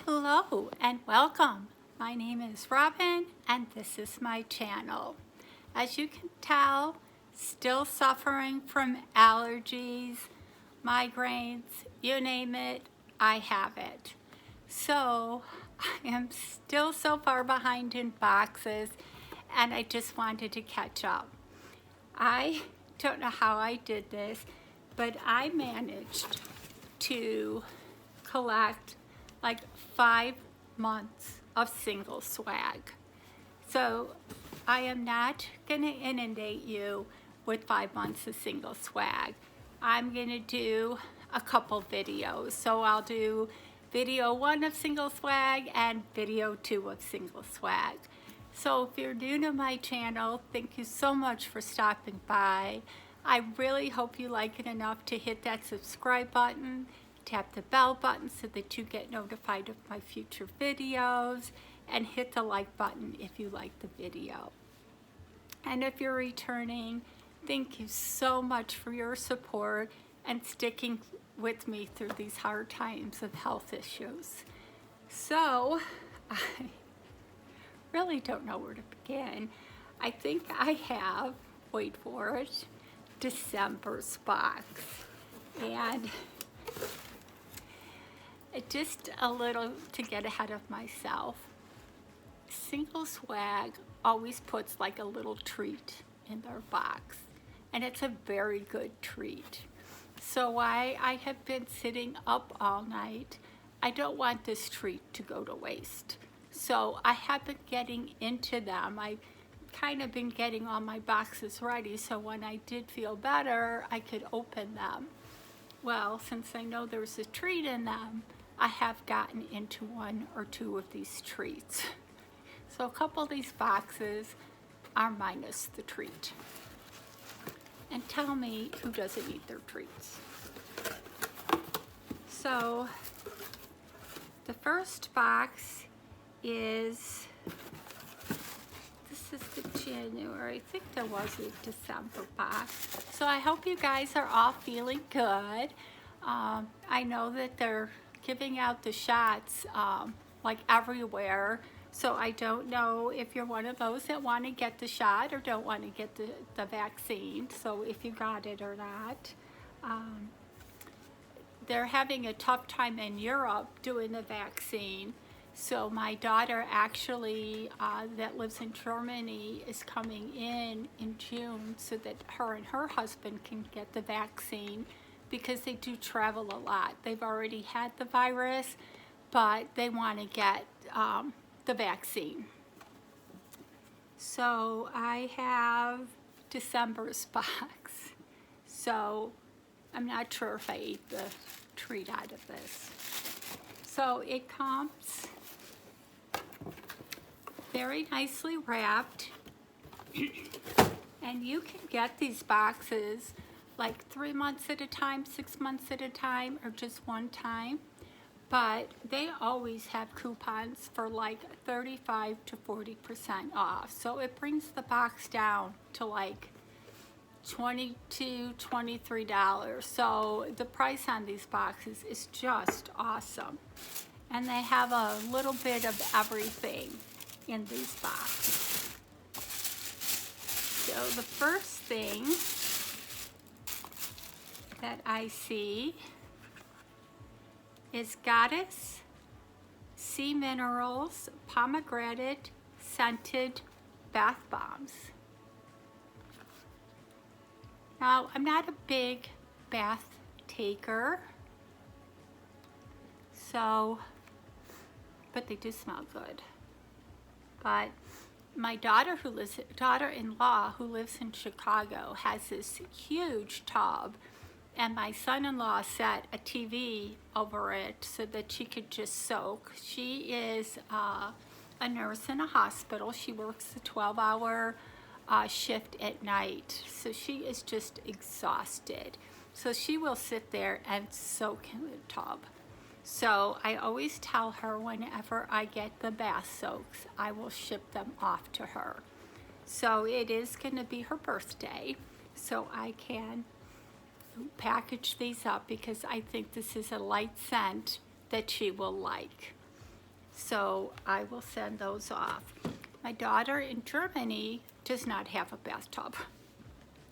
Hello and welcome. My name is Robyn and this is my channel. As you can tell, still suffering from allergies, migraines, you name it, I have it. So I am still so far behind in boxes and I just wanted to catch up. I don't know how I did this, but I managed to collect like 5 months of Singleswag. So I am not gonna inundate you with 5 months of Singleswag. I'm gonna do a couple videos. So I'll do video 1 of Singleswag and video 2 of Singleswag. So if you're new to my channel, thank you so much for stopping by. I really hope you like it enough to hit that subscribe button, tap the bell button so that you get notified of my future videos, and hit the like button if you like the video. And if you're returning, thank you so much for your support and sticking with me through these hard times of health issues. So, I really don't know where to begin. I think I have, wait for it, December's box. And just a little to get ahead of myself, Singleswag always puts like a little treat in their box, and it's a very good treat. So I have been sitting up all night. I don't want this treat to go to waste. So I have been getting into them. I've kind of been getting all my boxes ready so when I did feel better, I could open them. Well, since I know there's a treat in them, I have gotten into 1 or 2 of these treats. So a couple of these boxes are minus the treat. And tell me who doesn't eat their treats. So the first box is, this is the January, I think there was a December box. So I hope you guys are all feeling good. I know that they're giving out the shots like everywhere. So I don't know if you're one of those that want to get the shot or don't want to get the vaccine. So if you got it or not. They're having a tough time in Europe doing the vaccine. So my daughter actually, that lives in Germany, is coming in June so that her and her husband can get the vaccine because they do travel a lot. They've already had the virus, but they want to get the vaccine. So I have December's box. So I'm not sure if I ate the treat out of this. So it comes very nicely wrapped, and you can get these boxes like 3 months at a time, 6 months at a time, or just one time. But they always have coupons for like 35 to 40% off. So it brings the box down to like $22, $23. So the price on these boxes is just awesome. And they have a little bit of everything in these boxes. So the first thing that I see is Goddess Sea Minerals Pomegranate Scented Bath Bombs. Now, I'm not a big bath taker, so, but they do smell good. But my daughter-in-law who lives in Chicago has this huge tub, and my son-in-law set a TV over it so that she could just soak. She is a nurse in a hospital. She works a 12-hour shift at night, so she is just exhausted. So she will sit there and soak in the tub. So I always tell her whenever I get the bath soaks, I will ship them off to her. So it is going to be her birthday, so I can package these up because I think this is a light scent that she will like. So I will send those off. My daughter in Germany does not have a bathtub,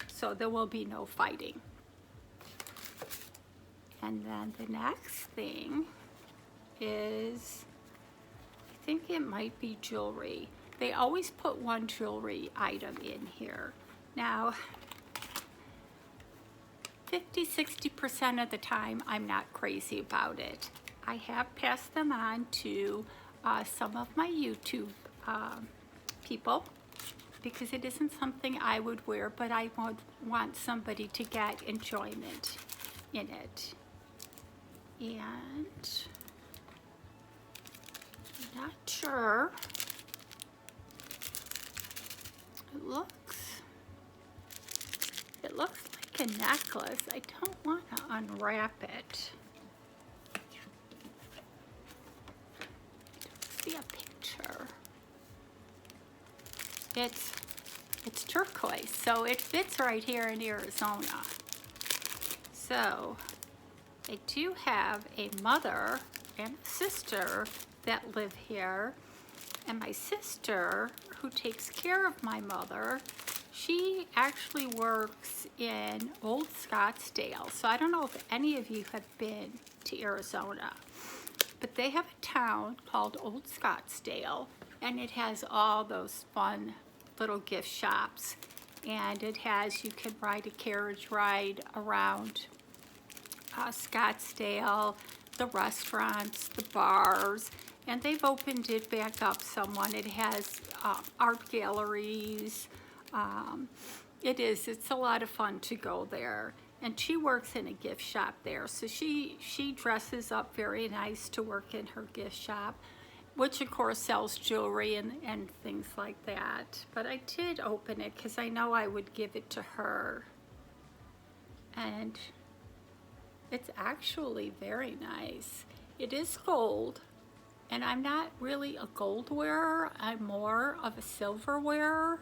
so there will be no fighting. And then the next thing is, I think it might be jewelry. They always put one jewelry item in here. Now, 50–60% of the time, I'm not crazy about it. I have passed them on to some of my YouTube people, because it isn't something I would wear, but I would want somebody to get enjoyment in it. And I'm not sure. It looks like a necklace. I don't want to unwrap it. See a picture. It's turquoise, so it fits right here in Arizona. So I do have a mother and a sister that live here, and my sister, who takes care of my mother, she actually works in Old Scottsdale. So I don't know if any of you have been to Arizona, but they have a town called Old Scottsdale, and it has all those fun little gift shops. And it has, you can ride a carriage ride around Scottsdale, the restaurants, the bars, and they've opened it back up somewhat. It has art galleries. It's a lot of fun to go there. And she works in a gift shop there, so she dresses up very nice to work in her gift shop, which of course sells jewelry and things like that. But I did open it because I know I would give it to her. And it's actually very nice. It is gold, and I'm not really a gold wearer. I'm more of a silver wearer.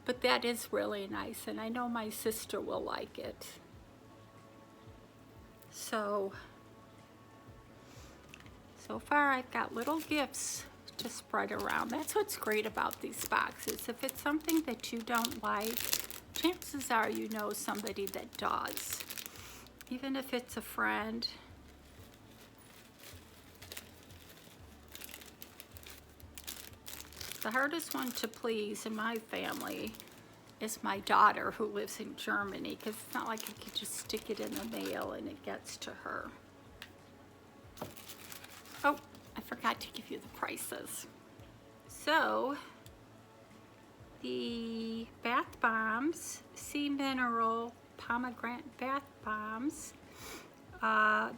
But that is really nice, and I know my sister will like it. So far I've got little gifts to spread around. That's what's great about these boxes. If it's something that you don't like, chances are you know somebody that does. Even if it's a friend. The hardest one to please in my family is my daughter, who lives in Germany, because it's not like I could just stick it in the mail and it gets to her. Oh, I forgot to give you the prices. So, the bath bombs, Sea Mineral Pomegranate bath bombs,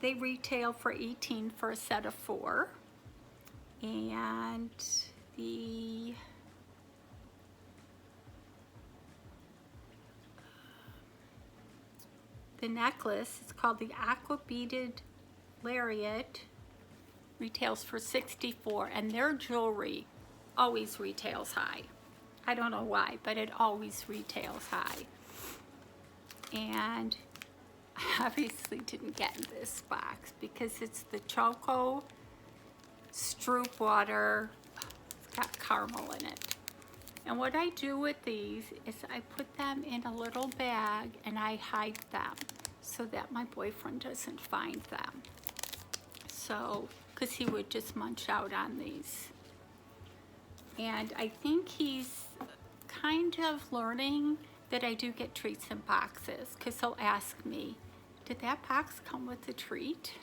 they retail for $18 for a set of 4. And the necklace, it's called the Aqua Beaded Lariat, retails for $64, and their jewelry always retails high. I don't know why, but it always retails high. And I obviously didn't get in this box because it's the Choco Stroop Water. It's got caramel in it. And what I do with these is I put them in a little bag and I hide them so that my boyfriend doesn't find them. So, because he would just munch out on these. And I think he's kind of learning that I do get treats in boxes, because he'll ask me, did that box come with a treat?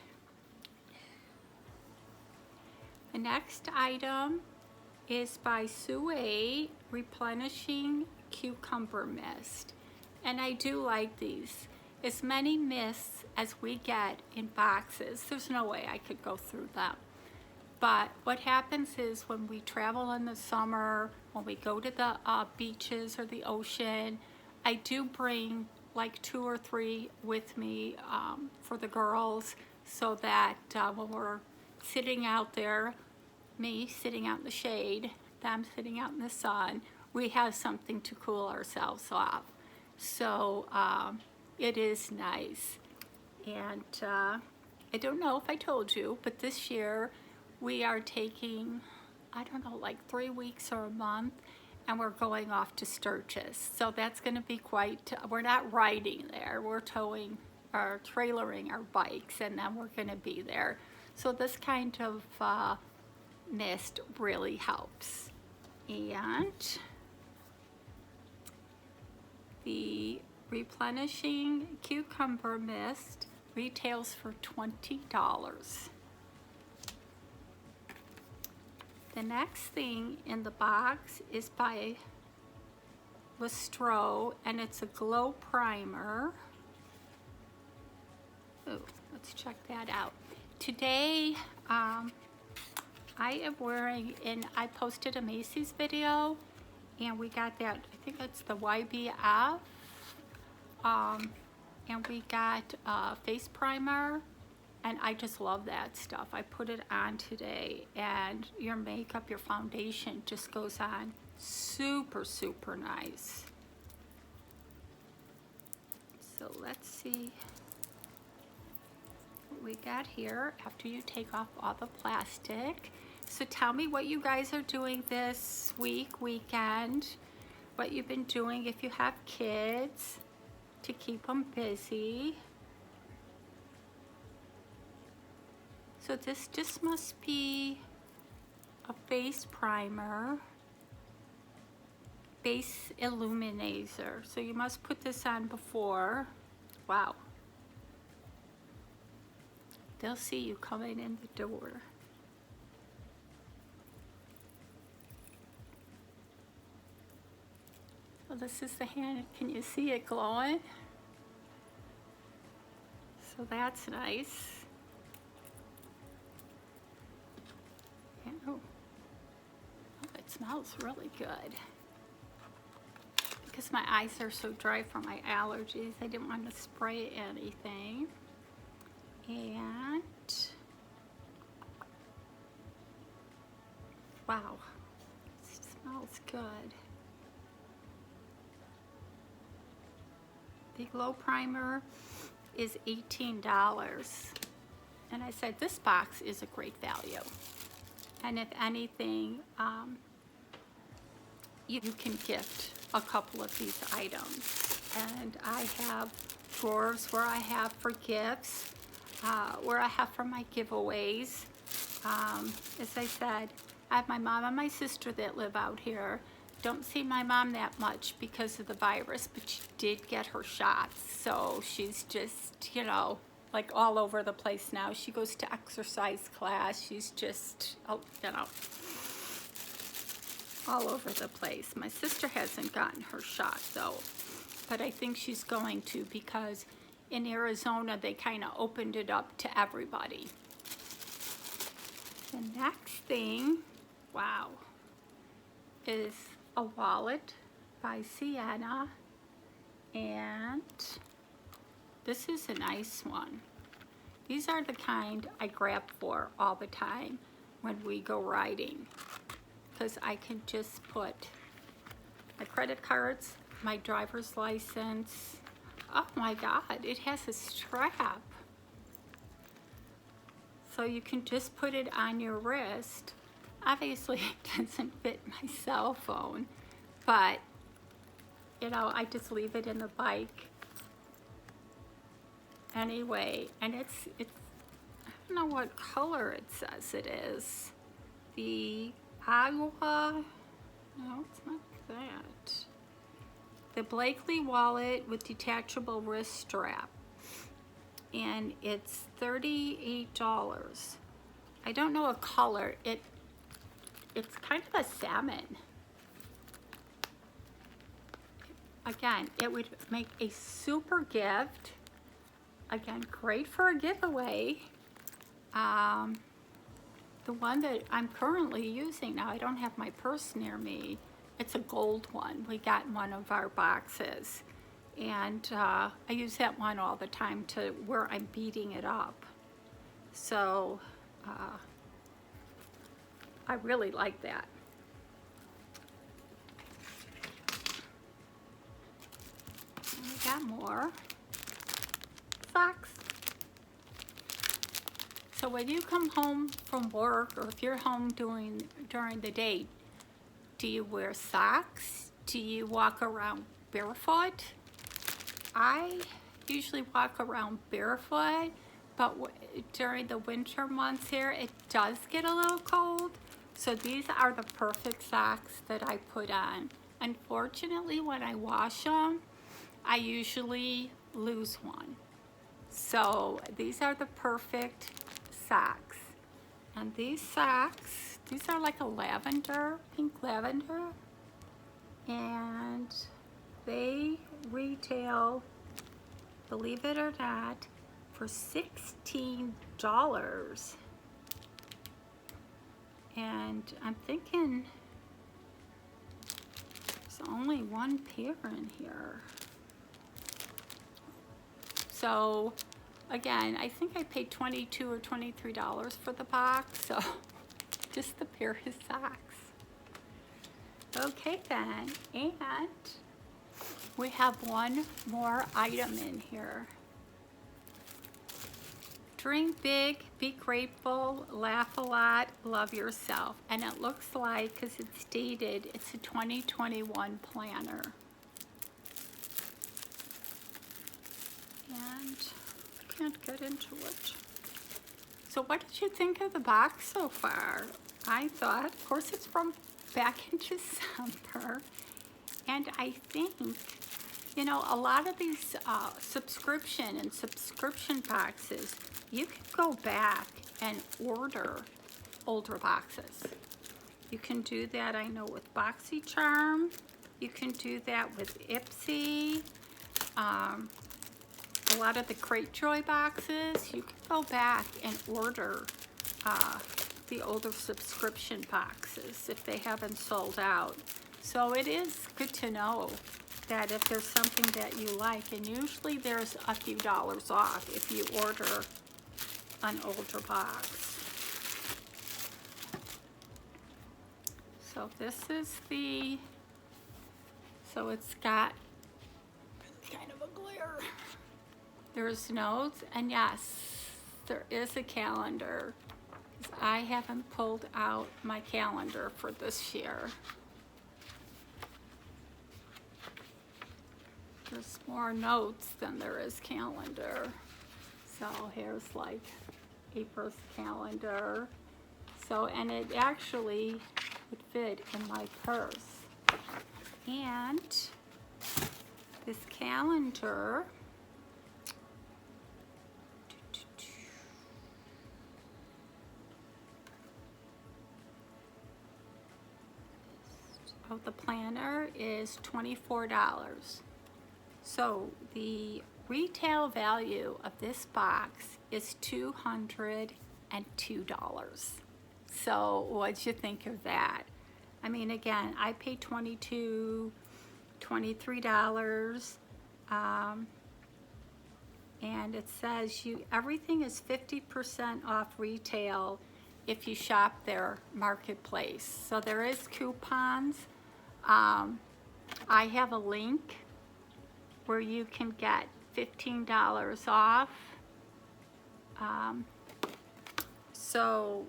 The next item is by Sue, Replenishing Cucumber Mist. And I do like these. As many mists as we get in boxes, there's no way I could go through them. But what happens is when we travel in the summer, when we go to the beaches or the ocean, I do bring like 2 or 3 with me for the girls, so that when we're sitting out there, me sitting out in the shade, them sitting out in the sun, we have something to cool ourselves off. So it is nice. And I don't know if I told you, but this year we are taking, I don't know, like 3 weeks or a month, and we're going off to Sturgis. So that's going to be quite, we're not riding there, we're towing or trailering our bikes, and then we're going to be there. So this kind of mist really helps. And the replenishing cucumber mist retails for $20. The next thing in the box is by Lestro, and it's a glow primer. Oh, let's check that out. Today, I am wearing, and I posted a Macy's video, and we got that, I think it's the YBF, and we got a face primer, and I just love that stuff. I put it on today, and your makeup, your foundation just goes on super, super nice. So let's see what we got here after you take off all the plastic. So tell me what you guys are doing this weekend, what you've been doing if you have kids to keep them busy. So this just must be a base primer, base illuminator. So you must put this on before. Wow. They'll see you coming in the door. Well, this is the hand. Can you see it glowing? So that's nice. And, oh, it smells really good. Because my eyes are so dry from my allergies, I didn't want to spray anything. And wow, it smells good. The glow primer is $18, and I said this box is a great value. And if anything, you can gift a couple of these items. And I have drawers where I have for gifts, where I have for my giveaways. As I said, I have my mom and my sister that live out here. Don't see my mom that much because of the virus, but she did get her shots. So she's just, you know, like all over the place now. She goes to exercise class. She's just, oh, you know, all over the place. My sister hasn't gotten her shot though, but I think she's going to, because in Arizona they kind of opened it up to everybody. The next thing, wow, is a wallet by Sienna, and this is a nice one. These are the kind I grab for all the time when we go riding, because I can just put my credit cards, my driver's license. Oh my God, it has a strap. So you can just put it on your wrist. Obviously it doesn't fit my cell phone, but you know, I just leave it in the bike anyway. And it's I don't know what color it says it is. The Agua, no, it's not that. The Blakely wallet with detachable wrist strap, and it's $38. I don't know a color. It's kind of a salmon. Again, it would make a super gift. Again, great for a giveaway. The one that I'm currently using now, I don't have my purse near me. It's a gold one. We got in one of our boxes. And I use that one all the time to where I'm beating it up. So I really like that. And we got more socks. So when you come home from work, or if you're home during the day, do you wear socks? Do you walk around barefoot? I usually walk around barefoot, but during the winter months here, it does get a little cold. So these are the perfect socks that I put on. Unfortunately, when I wash them, I usually lose one. So these are the perfect socks. And these socks, these are like a lavender, pink lavender. And they retail, believe it or not, for $16. And I'm thinking there's only one pair in here. So again, I think I paid $22 or $23 for the box, so just the pair of socks. Okay then, and we have one more item in here. Dream big, be grateful, laugh a lot, love yourself. And it looks like, because it's dated, it's a 2021 planner. And I can't get into it. So what did you think of the box so far? I thought, of course, it's from back in December. And I think, you know, a lot of these subscription boxes, you can go back and order older boxes. You can do that, I know, with BoxyCharm. You can do that with Ipsy. A lot of the Crate Joy boxes, you can go back and order the older subscription boxes if they haven't sold out. So it is good to know that if there's something that you like, and usually there's a few dollars off if you order an older box. So this is so it's got kind of a glare. There's notes, and yes, there is a calendar. I haven't pulled out my calendar for this year. There's more notes than there is calendar. So here's like April's calendar. So, and it actually would fit in my purse. And this calendar, the planner is $24. So the retail value of this box is $202. So what'd you think of that? I mean, again, I paid $23, and it says everything is 50% off retail if you shop their marketplace. So there is coupons. I have a link where you can get $15 off. So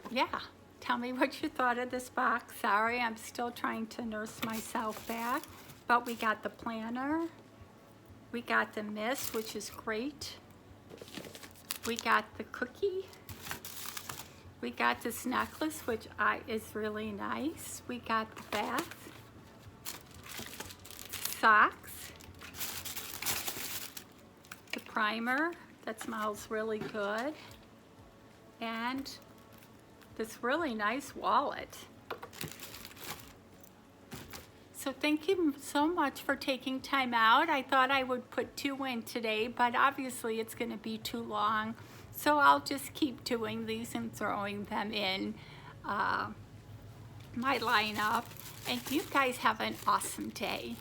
yeah, tell me what you thought of this box. Sorry, I'm still trying to nurse myself back, but we got the planner, we got the mist, which is great, we got the cookie, we got this necklace, which is really nice, we got the bath, socks, the primer that smells really good, and this really nice wallet. So thank you so much for taking time out. I thought I would put 2 in today, but obviously it's going to be too long. So I'll just keep doing these and throwing them in my lineup. And you guys have an awesome day.